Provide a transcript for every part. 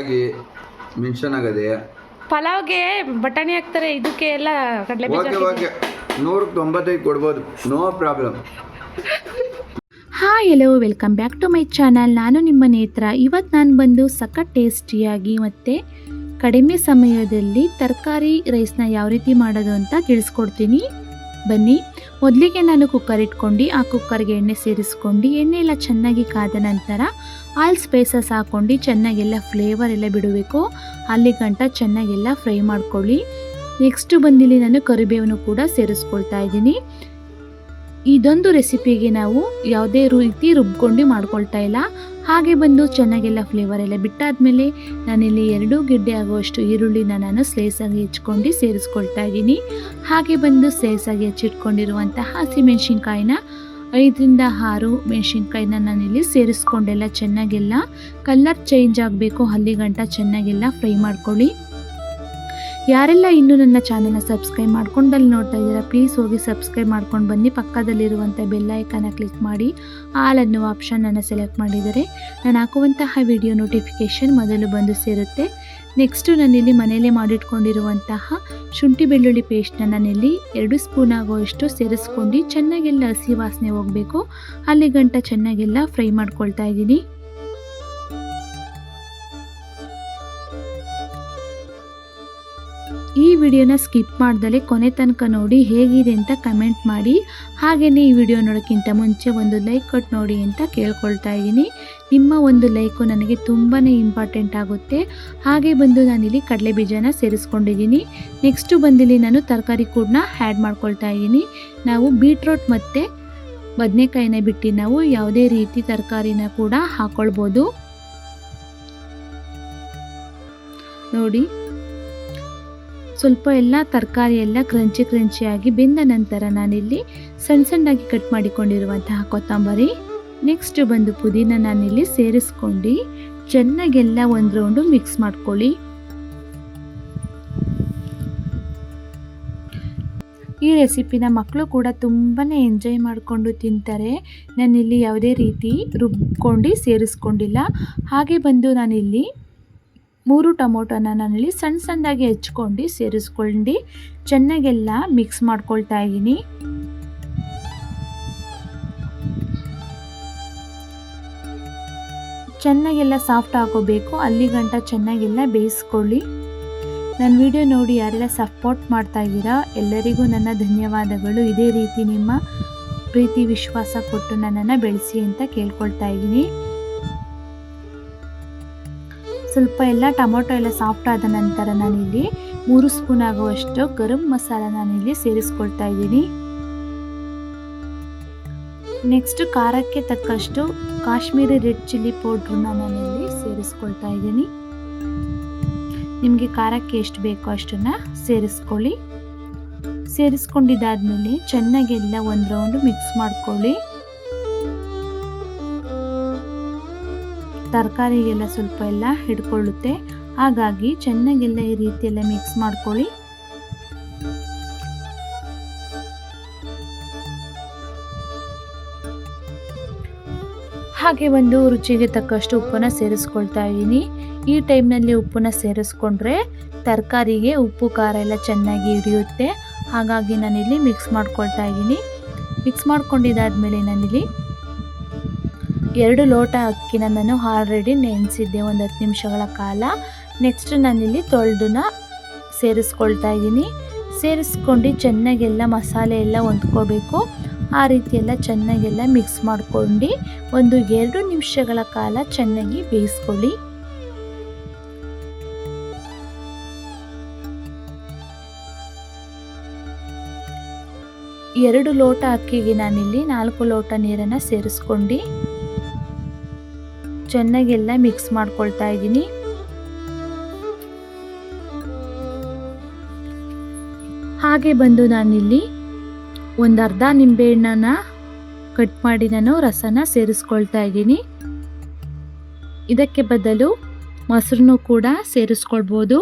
ಆಗಿ ಮೆನ್ಷನ್ ಆಗದೆ. ಪಲಾವ್ಗೆ ಬಟಾಣಿ ಹಾಕ್ತಾರೆ, ಇದಕ್ಕೆ ಎಲ್ಲ ಕಡಲೆ ಬೀಜ. ಓಕೆ 195 ಕೊಡ್ಬೋದು, no problem. Hi hello welcome back to my channel. ನಾನು ನಿಮ್ಮ ನೇತ್ರ. ಇವತ್ತು ನಾನು ಬಂದು ಸಖತ್ ಟೇಸ್ಟಿಯಾಗಿ ಮತ್ತು ಕಡಿಮೆ ಸಮಯದಲ್ಲಿ ತರಕಾರಿ ರೈಸ್ನ ಯಾವ ರೀತಿ ಮಾಡೋದು ಅಂತ ತಿಳಿಸ್ಕೊಡ್ತೀನಿ. ಬನ್ನಿ. ಮೊದಲಿಗೆ ನಾನು ಕುಕ್ಕರ್ ಇಟ್ಕೊಂಡು ಆ ಕುಕ್ಕರ್ಗೆ ಎಣ್ಣೆ ಸೇರಿಸ್ಕೊಂಡು ಎಣ್ಣೆ ಎಲ್ಲ ಚೆನ್ನಾಗಿ ಕಾದ ನಂತರ ಆಲ್ ಸ್ಪೈಸಸ್ ಹಾಕ್ಕೊಂಡು ಚೆನ್ನಾಗೆಲ್ಲ ಫ್ಲೇವರ್ ಎಲ್ಲ ಬಿಡಬೇಕು. ಅಲ್ಲಿ ಗಂಟ ಚೆನ್ನಾಗೆಲ್ಲ ಫ್ರೈ ಮಾಡ್ಕೊಳ್ಳಿ. ನೆಕ್ಸ್ಟು ಬಂದಿಲ್ಲಿ ನಾನು ಕರಿಬೇವನ್ನು ಕೂಡ ಸೇರಿಸ್ಕೊಳ್ತಾ ಇದ್ದೀನಿ. ಇದೊಂದು ರೆಸಿಪಿಗೆ ನಾವು ಯಾವುದೇ ರೀತಿ ರುಬ್ಕೊಂಡು ಮಾಡ್ಕೊಳ್ತಾ ಇಲ್ಲ. ಹಾಗೆ ಬಂದು ಚೆನ್ನಾಗೆಲ್ಲ ಫ್ಲೇವರ್ ಎಲ್ಲ ಬಿಟ್ಟಾದಮೇಲೆ ನಾನಿಲ್ಲಿ 2 ಗೆಡ್ಡೆ ಆಗುವಷ್ಟು ಈರುಳ್ಳಿನ ನಾನು ಸ್ಲೈಸಾಗಿ ಹೆಚ್ಕೊಂಡು ಸೇರಿಸ್ಕೊಳ್ತಾ ಇದ್ದೀನಿ. ಹಾಗೆ ಬಂದು ಸ್ಲೈಸಾಗಿ ಹೆಚ್ಚಿಟ್ಕೊಂಡಿರುವಂತಹ ಹಸಿಮೆಣ್ಸಿನ್ಕಾಯಿನ 5ರಿಂದ 6 ಮೆಣಸಿನ್ಕಾಯಿನ ನಾನಿಲ್ಲಿ ಸೇರಿಸ್ಕೊಂಡೆಲ್ಲ ಚೆನ್ನಾಗೆಲ್ಲ ಕಲರ್ ಚೇಂಜ್ ಆಗಬೇಕು, ಅಲ್ಲಿ ಗಂಟ ಚೆನ್ನಾಗೆಲ್ಲ ಫ್ರೈ ಮಾಡ್ಕೊಳ್ಳಿ. ಯಾರೆಲ್ಲ ಇನ್ನೂ ನನ್ನ ಚಾನಲ್ನ ಸಬ್ಸ್ಕ್ರೈಬ್ ಮಾಡ್ಕೊಂಡಲ್ಲಿ ನೋಡ್ತಾ ಇದ್ದೀರಾ, ಪ್ಲೀಸ್ ಹೋಗಿ ಸಬ್ಸ್ಕ್ರೈಬ್ ಮಾಡ್ಕೊಂಡು ಬನ್ನಿ. ಪಕ್ಕದಲ್ಲಿರುವಂಥ ಬೆಲ್ ಐಕಾನ ಕ್ಲಿಕ್ ಮಾಡಿ ಆಲ್ ಅನ್ನುವ ಆಪ್ಷನನ್ನು ಸೆಲೆಕ್ಟ್ ಮಾಡಿದರೆ ನಾನು ಹಾಕುವಂತಹ ವಿಡಿಯೋ ನೋಟಿಫಿಕೇಷನ್ ಮೊದಲು ಬಂದು ಸೇರುತ್ತೆ. ನೆಕ್ಸ್ಟು ನಾನಿಲ್ಲಿ ಮನೆಯಲ್ಲೇ ಮಾಡಿಟ್ಕೊಂಡಿರುವಂತಹ ಶುಂಠಿ ಬೆಳ್ಳುಳ್ಳಿ ಪೇಸ್ಟನ್ನ ನಾನಿಲ್ಲಿ 2 ಸ್ಪೂನ್ ಆಗುವಷ್ಟು ಸೇರಿಸ್ಕೊಂಡು ಚೆನ್ನಾಗೆಲ್ಲ ಹಸಿ ವಾಸನೆ ಹೋಗಬೇಕು, ಅಲ್ಲಿ ಗಂಟ ಚೆನ್ನಾಗೆಲ್ಲ ಫ್ರೈ ಮಾಡ್ಕೊಳ್ತಾ ಇದ್ದೀನಿ. ಈ ವಿಡಿಯೋನ ಸ್ಕಿಪ್ ಮಾಡ್ದಲೇ ಕೊನೆ ತನಕ ನೋಡಿ ಹೇಗಿದೆ ಅಂತ ಕಮೆಂಟ್ ಮಾಡಿ. ಹಾಗೆಯೇ ಈ ವಿಡಿಯೋ ನೋಡೋಕ್ಕಿಂತ ಮುಂಚೆ ಒಂದು ಲೈಕ್ ಕೊಟ್ಟು ನೋಡಿ ಅಂತ ಕೇಳ್ಕೊಳ್ತಾ ಇದ್ದೀನಿ. ನಿಮ್ಮ ಒಂದು ಲೈಕು ನನಗೆ ತುಂಬಾ ಇಂಪಾರ್ಟೆಂಟ್ ಆಗುತ್ತೆ. ಹಾಗೆ ಬಂದು ನಾನಿಲ್ಲಿ ಕಡಲೆ ಬೀಜನ ಸೇರಿಸ್ಕೊಂಡಿದ್ದೀನಿ. ನೆಕ್ಸ್ಟು ಬಂದಿಲ್ಲಿ ನಾನು ತರಕಾರಿ ಕೂಡ ಆ್ಯಡ್ ಮಾಡ್ಕೊಳ್ತಾ ಇದ್ದೀನಿ. ನಾವು ಬೀಟ್ರೋಟ್ ಮತ್ತು ಬದನೆಕಾಯಿನ ಬಿಟ್ಟು ನಾವು ಯಾವುದೇ ರೀತಿ ತರಕಾರಿನ ಕೂಡ ಹಾಕ್ಕೊಳ್ಬೋದು. ನೋಡಿ, ಸ್ವಲ್ಪ ಎಲ್ಲ ತರಕಾರಿ ಎಲ್ಲ ಕ್ರಂಚಿಯಾಗಿ ಬೆಂದ ನಂತರ ನಾನಿಲ್ಲಿ ಸಣ್ಣದಾಗಿ ಕಟ್ ಮಾಡಿಕೊಂಡಿರುವಂತಹ ಕೊತ್ತಂಬರಿ, ನೆಕ್ಸ್ಟ್ ಬಂದು ಪುದೀನ ನಾನಿಲ್ಲಿ ಸೇರಿಸ್ಕೊಂಡು ಚೆನ್ನಾಗೆಲ್ಲ ಒಂದು ರೌಂಡು ಮಿಕ್ಸ್ ಮಾಡ್ಕೊಳ್ಳಿ. ಈ ರೆಸಿಪಿನ ಮಕ್ಕಳು ಕೂಡ ತುಂಬಾ ಎಂಜಾಯ್ ಮಾಡಿಕೊಂಡು ತಿಂತಾರೆ. ನಾನಿಲ್ಲಿ ಯಾವುದೇ ರೀತಿ ರುಬ್ಕೊಂಡು ಸೇರಿಸ್ಕೊಂಡಿಲ್ಲ. ಹಾಗೆ ಬಂದು ನಾನಿಲ್ಲಿ 3 ಟೊಮೊಟೊನ ನಾನಿಲ್ಲಿ ಸಣ್ಣದಾಗಿ ಹೆಚ್ಕೊಂಡು ಸೇರಿಸ್ಕೊಂಡು ಚೆನ್ನಾಗೆಲ್ಲ ಮಿಕ್ಸ್ ಮಾಡ್ಕೊಳ್ತಾ ಇದ್ದೀನಿ. ಚೆನ್ನಾಗೆಲ್ಲ ಸಾಫ್ಟ್ ಆಗೋಬೇಕು, ಅಲ್ಲಿ ಗಂಟ ಚೆನ್ನಾಗೆಲ್ಲ ಬೇಯಿಸ್ಕೊಳ್ಳಿ. ನನ್ನ ವಿಡಿಯೋ ನೋಡಿ ಯಾರೆಲ್ಲ ಸಪೋರ್ಟ್ ಮಾಡ್ತಾ ಇದ್ದೀರಾ ಎಲ್ಲರಿಗೂ ನನ್ನ ಧನ್ಯವಾದಗಳು. ಇದೇ ರೀತಿ ನಿಮ್ಮ ಪ್ರೀತಿ ವಿಶ್ವಾಸ ಕೊಟ್ಟು ನನ್ನನ್ನು ಬೆಳೆಸಿ ಅಂತ ಕೇಳ್ಕೊಳ್ತಾ ಇದ್ದೀನಿ. ಸ್ವಲ್ಪ ಎಲ್ಲ ಟೊಮೊಟೊ ಎಲ್ಲ ಸಾಫ್ಟ್ ಆದ ನಂತರ ನಾನಿಲ್ಲಿ 3 ಸ್ಪೂನ್ ಆಗುವಷ್ಟು ಗರಂ ಮಸಾಲ ನಾನಿಲ್ಲಿ ಸೇರಿಸ್ಕೊಳ್ತಾ ಇದ್ದೀನಿ. ನೆಕ್ಸ್ಟ್ ಖಾರಕ್ಕೆ ತಕ್ಕಷ್ಟು ಕಾಶ್ಮೀರಿ ರೆಡ್ ಚಿಲ್ಲಿ ಪೌಡ್ರನ್ನ ನಾನಿಲ್ಲಿ ಸೇರಿಸ್ಕೊಳ್ತಾ ಇದ್ದೀನಿ. ನಿಮಗೆ ಖಾರಕ್ಕೆ ಎಷ್ಟು ಬೇಕೋ ಅಷ್ಟನ್ನು ಸೇರಿಸ್ಕೊಳ್ಳಿ. ಸೇರಿಸ್ಕೊಂಡಿದ್ದಾದ್ಮೇಲೆ ಚೆನ್ನಾಗೆಲ್ಲ ಒಂದು ರೌಂಡು ಮಿಕ್ಸ್ ಮಾಡ್ಕೊಳ್ಳಿ. ತರಕಾರಿಗೆಲ್ಲ ಸ್ವಲ್ಪ ಎಲ್ಲ ಹಿಡ್ಕೊಳ್ಳುತ್ತೆ, ಹಾಗಾಗಿ ಚೆನ್ನಾಗೆಲ್ಲ ಈ ರೀತಿ ಎಲ್ಲ ಮಿಕ್ಸ್ ಮಾಡ್ಕೊಳ್ಳಿ. ಹಾಗೆ ಒಂದು ರುಚಿಗೆ ತಕ್ಕಷ್ಟು ಉಪ್ಪನ್ನು ಸೇರಿಸ್ಕೊಳ್ತಾ ಇದ್ದೀನಿ. ಈ ಟೈಮ್ನಲ್ಲಿ ಉಪ್ಪನ್ನು ಸೇರಿಸ್ಕೊಂಡ್ರೆ ತರಕಾರಿಗೆ ಉಪ್ಪು ಖಾರ ಎಲ್ಲ ಚೆನ್ನಾಗಿ ಹಿಡಿಯುತ್ತೆ, ಹಾಗಾಗಿ ನಾನಿಲ್ಲಿ ಮಿಕ್ಸ್ ಮಾಡ್ಕೊಳ್ತಾ ಇದ್ದೀನಿ. ಮಿಕ್ಸ್ ಮಾಡ್ಕೊಂಡಿದ್ದಾದ್ಮೇಲೆ ನಾನಿಲ್ಲಿ 2 ಲೋಟ ಅಕ್ಕಿನ ನಾನು ಆಲ್ರೆಡಿ ನೆನೆಸಿದ್ದೆ ಒಂದು 10 ನಿಮಿಷಗಳ ಕಾಲ. ನೆಕ್ಸ್ಟ್ ನಾನಿಲ್ಲಿ ತೊಳೆದನ್ನ ಸೇರಿಸ್ಕೊಳ್ತಾ ಇದ್ದೀನಿ. ಸೇರಿಸ್ಕೊಂಡು ಚೆನ್ನಾಗೆಲ್ಲ ಮಸಾಲೆ ಎಲ್ಲ ಹೊಂದ್ಕೋಬೇಕು, ಆ ರೀತಿ ಎಲ್ಲ ಚೆನ್ನಾಗೆಲ್ಲ ಮಿಕ್ಸ್ ಮಾಡ್ಕೊಂಡು ಒಂದು 2 ನಿಮಿಷಗಳ ಕಾಲ ಚೆನ್ನಾಗಿ ಬೇಯಿಸ್ಕೊಳ್ಳಿ. ಎರಡು ಲೋಟ ಅಕ್ಕಿಗೆ ನಾನಿಲ್ಲಿ 4 ಲೋಟ ನೀರನ್ನು ಸೇರಿಸ್ಕೊಂಡು ಚೆನ್ನಾಗೆಲ್ಲ ಮಿಕ್ಸ್ ಮಾಡ್ಕೊಳ್ತಾ ಇದ್ದೀನಿ. ಹಾಗೆ ಬಂದು ನಾನಿಲ್ಲಿ ಒಂದು ಅರ್ಧ ನಿಂಬೆಹಣ್ಣನ್ನು ಕಟ್ ಮಾಡಿ ನಾನು ರಸನ ಸೇರಿಸ್ಕೊಳ್ತಾ ಇದ್ದೀನಿ. ಇದಕ್ಕೆ ಬದಲು ಮೊಸರನ್ನು ಕೂಡ ಸೇರಿಸ್ಕೊಳ್ಬೋದು.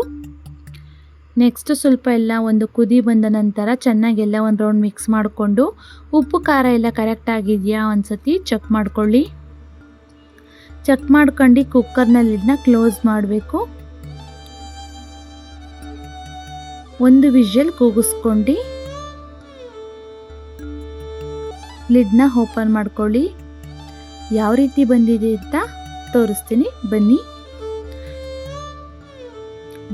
ನೆಕ್ಸ್ಟ್ ಸ್ವಲ್ಪ ಎಲ್ಲ ಒಂದು ಕುದಿ ಬಂದ ನಂತರ ಚೆನ್ನಾಗೆಲ್ಲ ಒಂದು ರೌಂಡ್ ಮಿಕ್ಸ್ ಮಾಡಿಕೊಂಡು ಉಪ್ಪು ಖಾರ ಎಲ್ಲ ಕರೆಕ್ಟ್ ಆಗಿದೆಯಾ ಒಂದ್ಸತಿ ಚೆಕ್ ಮಾಡ್ಕೊಳ್ಳಿ. ಚೆಕ್ ಮಾಡ್ಕೊಂಡು ಕುಕ್ಕರ್ನಲ್ಲಿ ಲಿಡ್ನ ಕ್ಲೋಸ್ ಮಾಡಬೇಕು. ಒಂದು ವಿಷಲ್ ಕೂಗಿಸ್ಕೊಂಡು ಲಿಡ್ನ ಓಪನ್ ಮಾಡ್ಕೊಳ್ಳಿ. ಯಾವ ರೀತಿ ಬಂದಿದೆ ಅಂತ ತೋರಿಸ್ತೀನಿ ಬನ್ನಿ.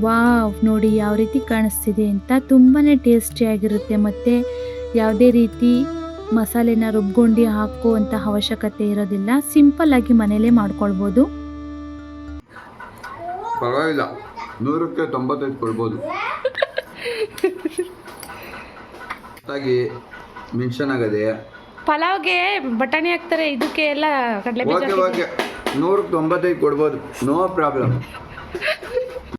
ವಾವ್, ನೋಡಿ ಯಾವ ರೀತಿ ಕಾಣಿಸ್ತಿದೆ ಅಂತ. ತುಂಬಾ ಟೇಸ್ಟಿಯಾಗಿರುತ್ತೆ ಮತ್ತು ಯಾವುದೇ ರೀತಿ ಮಸಾಲೆನ ರುಬ್ಕೊಂಡು ಹಾಕುವಂಥ ಅವಶ್ಯಕತೆ ಇರೋದಿಲ್ಲ. ಸಿಂಪಲ್ಲಾಗಿ ಮನೇಲೇ ಮಾಡ್ಕೊಳ್ಬೋದು. ಪರವಾಗಿಲ್ಲ, 100ಕ್ಕೆ 95 ಕೊಡ್ಬೋದು. ಹಾಗಾಗಿ ಮೆನ್ಷನ್ ಆಗದೆ. ಪಲಾವ್ಗೆ ಬಟಾಣಿ ಹಾಕ್ತಾರೆ, ಇದಕ್ಕೆ ಎಲ್ಲ ಕಡಲೆ ಬೀಜ ಓಕೆ ಹಾಕಿದ್ದಾರೆ. 100ಕ್ಕೆ 95 ಕೊಡ್ಬೋದು, ನೋ ಪ್ರಾಬ್ಲಮ್.